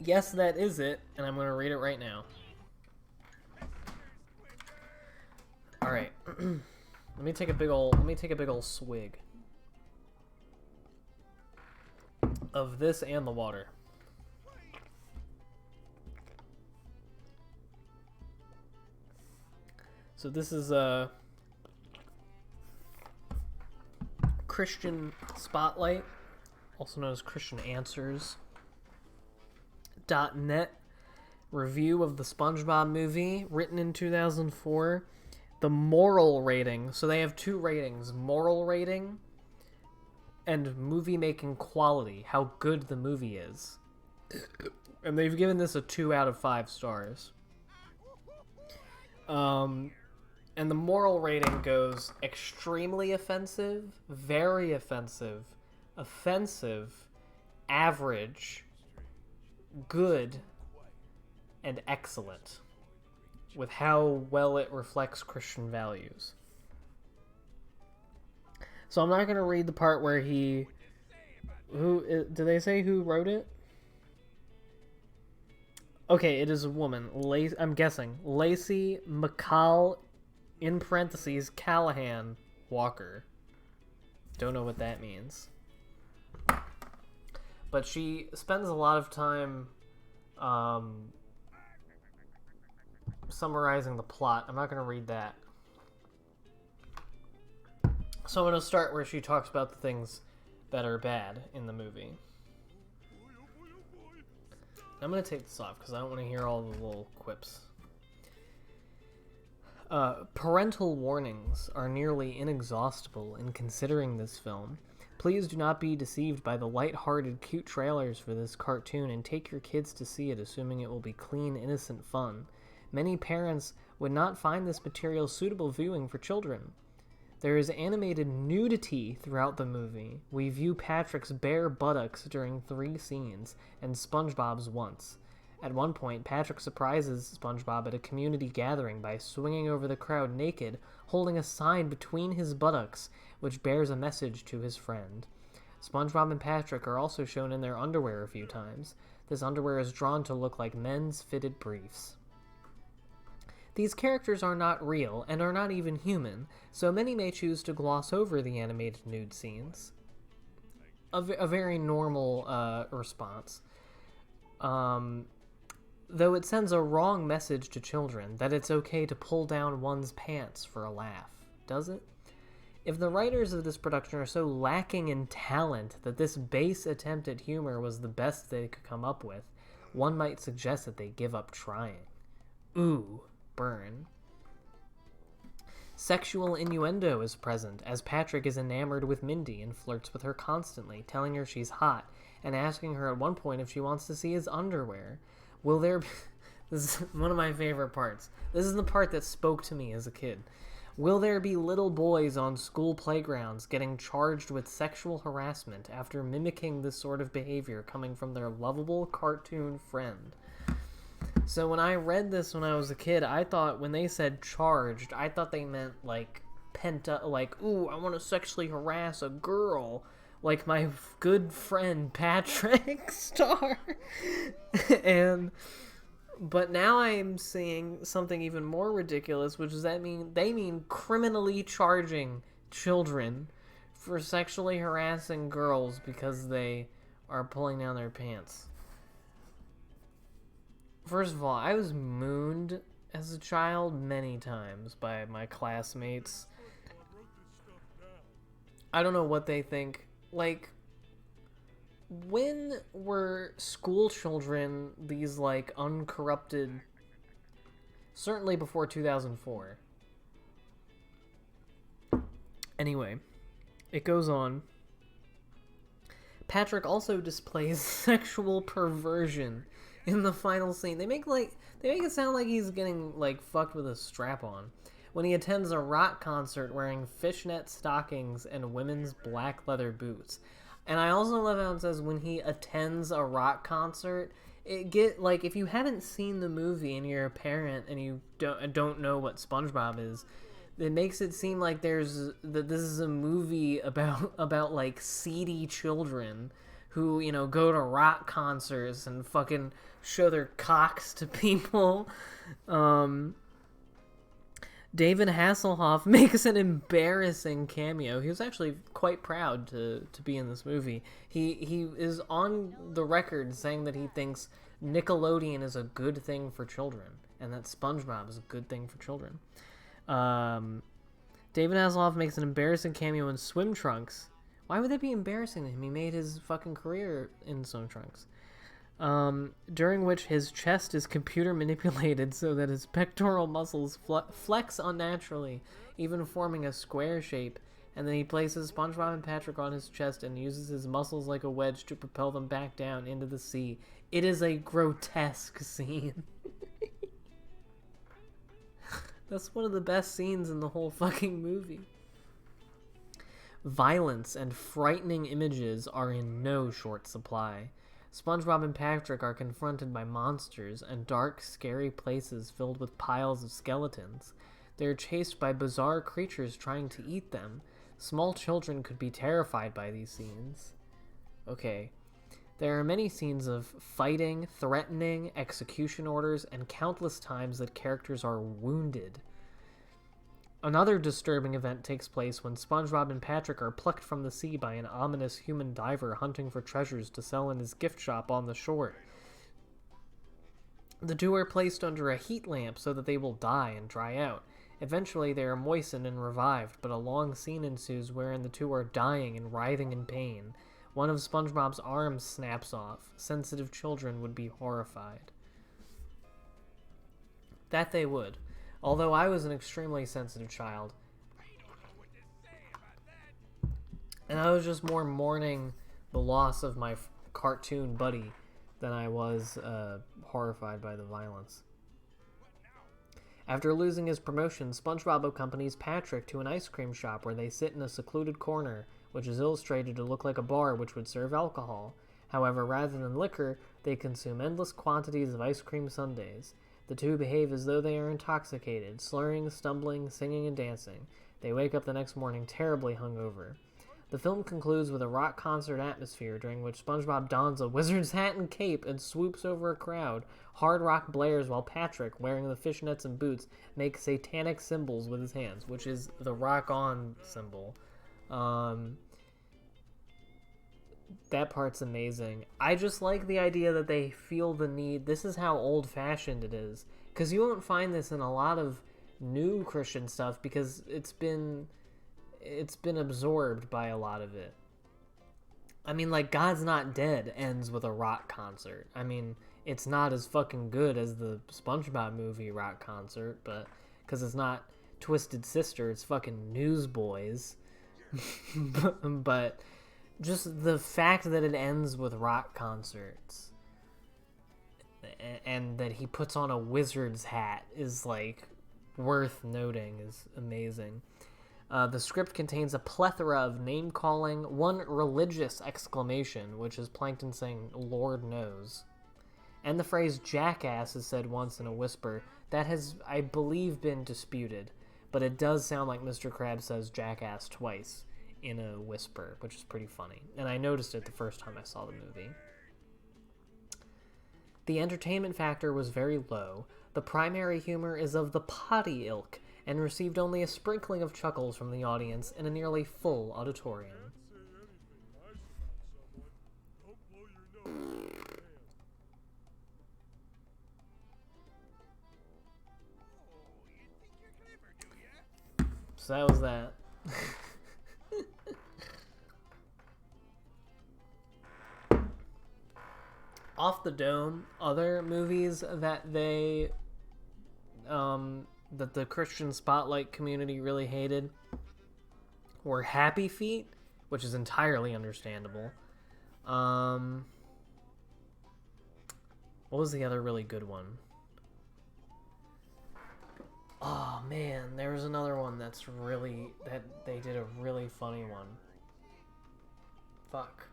Yes, that is it, and I'm going to read it right now. All right. Let me take a big old swig of this and the water. So this is a Christian Spotlight, also known as Christian Answers.net review of the SpongeBob movie, written in 2004. The moral rating. So they have two ratings: moral rating and movie making quality, how good the movie is. And they've given this a 2 out of 5 stars. And the moral rating goes extremely offensive, very offensive, offensive, average, good, and excellent, with how well it reflects Christian values. So I'm not going to read the part where do they say who wrote it? Okay, it is a woman. I'm guessing. Lacey McCall, in parentheses, Callahan Walker. Don't know what that means. But she spends a lot of time summarizing the plot. I'm not going to read that. So I'm going to start where she talks about the things that are bad in the movie. I'm going to take this off because I don't want to hear all the little quips. Parental warnings are nearly inexhaustible in considering this film. Please do not be deceived by the light-hearted, cute trailers for this cartoon and take your kids to see it assuming it will be clean, innocent fun. Many parents would not find this material suitable viewing for children. There is animated nudity throughout the movie. We view Patrick's bare buttocks during 3 scenes, and SpongeBob's once. At one point, Patrick surprises SpongeBob at a community gathering by swinging over the crowd naked, holding a sign between his buttocks, which bears a message to his friend. SpongeBob and Patrick are also shown in their underwear a few times. This underwear is drawn to look like men's fitted briefs. These characters are not real, and are not even human, so many may choose to gloss over the animated nude scenes. A very normal response. Though it sends a wrong message to children, that it's okay to pull down one's pants for a laugh. Does it? If the writers of this production are so lacking in talent that this base attempt at humor was the best they could come up with, one might suggest that they give up trying. Ooh. Burn. Sexual innuendo is present, as Patrick is enamored with Mindy and flirts with her constantly, telling her she's hot, and asking her at one point if she wants to see his underwear. Will there be... This is one of my favorite parts. This is the part that spoke to me as a kid. Will there be little boys on school playgrounds getting charged with sexual harassment after mimicking this sort of behavior coming from their lovable cartoon friend? So when I read this when I was a kid, I thought when they said charged, I thought they meant like pent up, like, ooh, I want to sexually harass a girl, like my good friend Patrick Star. But now I'm seeing something even more ridiculous, which is they mean criminally charging children for sexually harassing girls because they are pulling down their pants. First of all, I was mooned as a child many times by my classmates. I don't know what they think. Like, when were school children these, like, uncorrupted... Certainly before 2004. Anyway, it goes on. Patrick also displays sexual perversion in the final scene. They make it sound like he's getting, like, fucked with a strap-on. When he attends a rock concert wearing fishnet stockings and women's black leather boots. And I also love how it says when he attends a rock concert. If you haven't seen the movie and you're a parent and you don't know what SpongeBob is, it makes it seem like that this is a movie about like seedy children who, you know, go to rock concerts and fucking show their cocks to people. David Hasselhoff makes an embarrassing cameo. He was actually quite proud to be in this movie. He is on the record saying that he thinks Nickelodeon is a good thing for children, and that SpongeBob is a good thing for children. David Hasselhoff makes an embarrassing cameo in swim trunks. Why would that be embarrassing to him? He made his fucking career in swim trunks. During which his chest is computer manipulated so that his pectoral muscles flex unnaturally, even forming a square shape, and then he places SpongeBob and Patrick on his chest and uses his muscles like a wedge to propel them back down into the sea. It is a grotesque scene. That's one of the best scenes in the whole fucking movie. Violence and frightening images are in no short supply. SpongeBob and Patrick are confronted by monsters and dark, scary places filled with piles of skeletons. They are chased by bizarre creatures trying to eat them. Small children could be terrified by these scenes. Okay. There are many scenes of fighting, threatening, execution orders, and countless times that characters are wounded. Another disturbing event takes place when SpongeBob and Patrick are plucked from the sea by an ominous human diver hunting for treasures to sell in his gift shop on the shore. The two are placed under a heat lamp so that they will die and dry out. Eventually, they are moistened and revived, but a long scene ensues wherein the two are dying and writhing in pain. One of SpongeBob's arms snaps off. Sensitive children would be horrified. That they would. Although I was an extremely sensitive child. And I was just more mourning the loss of my cartoon buddy than I was horrified by the violence. After losing his promotion, SpongeBob accompanies Patrick to an ice cream shop where they sit in a secluded corner, which is illustrated to look like a bar which would serve alcohol. However, rather than liquor, they consume endless quantities of ice cream sundaes. The two behave as though they are intoxicated, slurring, stumbling, singing, and dancing. They wake up the next morning terribly hungover. The film concludes with a rock concert atmosphere during which SpongeBob dons a wizard's hat and cape and swoops over a crowd. Hard rock blares while Patrick, wearing the fishnets and boots, makes satanic symbols with his hands, which is the rock-on symbol. That part's amazing. I just like the idea that they feel the need. This is how old-fashioned it is. Because you won't find this in a lot of new Christian stuff because it's been absorbed by a lot of it. I mean, like, God's Not Dead ends with a rock concert. I mean, it's not as fucking good as the SpongeBob movie rock concert, but because it's not Twisted Sister, it's fucking Newsboys. But just the fact that it ends with rock concerts and that he puts on a wizard's hat is, like, worth noting, is amazing. The script contains a plethora of name-calling, one religious exclamation, which is Plankton saying, "Lord knows." And the phrase jackass is said once in a whisper. That has, I believe, been disputed, but it does sound like Mr. Krabs says jackass twice in a whisper, which is pretty funny. And I noticed it the first time I saw the movie. The entertainment factor was very low. The primary humor is of the potty ilk, and received only a sprinkling of chuckles from the audience in a nearly full auditorium. So that was that. Off the Dome, other movies that they that the Christian Spotlight community really hated were Happy Feet, which is entirely understandable. What was the other really good one? Oh man, there was another one that they did a really funny one. Fuck.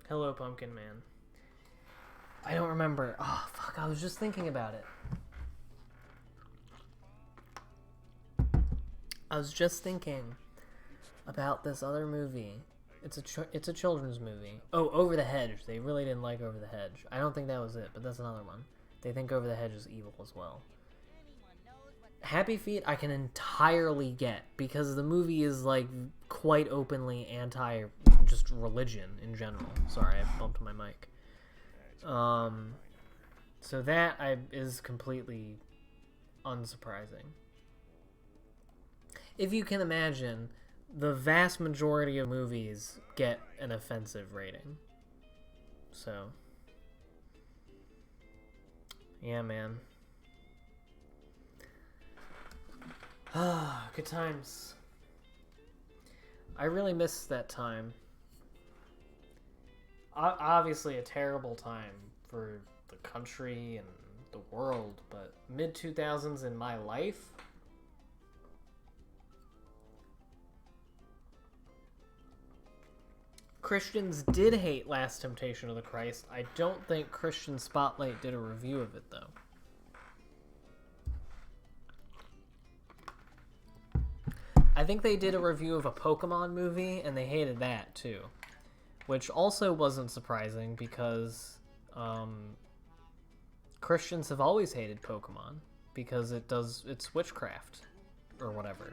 Hello, Pumpkin Man. I don't remember. Oh, fuck, I was just thinking about it. I was just thinking about this other movie. It's a children's movie. Oh, Over the Hedge. They really didn't like Over the Hedge. I don't think that was it, but that's another one. They think Over the Hedge is evil as well. Happy Feet I can entirely get, because the movie is, like, quite openly anti just religion in general. Sorry, I bumped my mic. So that is completely unsurprising. If you can imagine, the vast majority of movies get an offensive rating. So, yeah, man. Good times. I really miss that time. Obviously a terrible time for the country and the world, but mid-2000s in my life... Christians did hate Last Temptation of the Christ. I don't think Christian Spotlight did a review of it, though. I think they did a review of a Pokemon movie, and they hated that, too. Which also wasn't surprising, because Christians have always hated Pokemon, because it's witchcraft, or whatever.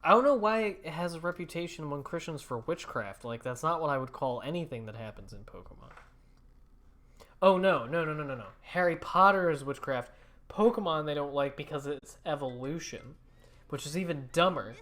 I don't know why it has a reputation among Christians for witchcraft. Like, that's not what I would call anything that happens in Pokemon. Oh, no. Harry Potter is witchcraft. Pokemon they don't like because it's evolution, which is even dumber.